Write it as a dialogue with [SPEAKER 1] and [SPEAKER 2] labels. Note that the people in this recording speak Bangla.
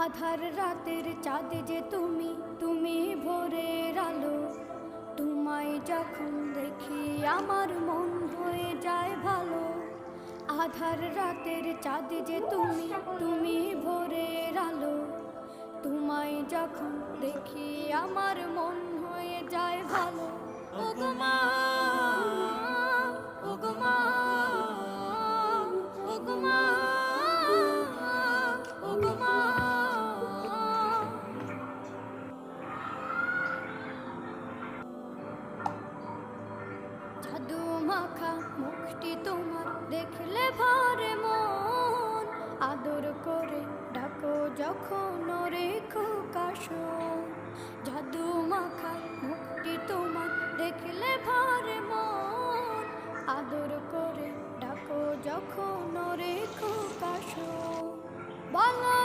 [SPEAKER 1] আধার রাতের চাঁদ যে তুমি, তুমি ভোরের আলো। তোমায় যখন দেখি আমার মন হয়ে যায় ভালো। আধার রাতের চাঁদ যে তুমি, তুমি ভোরের আলো। তোমায় যখন দেখি আমার মন হয়ে যায় ভালো। ওগো মা, ওগো মা, ওগো মা, ওগো মা। জাদু মাখা মুখটি তোমার দেখলে ভরে মন। আদর করে ডাকো যখন রেখো কাশন। জাদু মাখা মুখটি তোমার দেখলে ভরে মন। আদর করে ডাকো যখন রেখো কাশন। বলো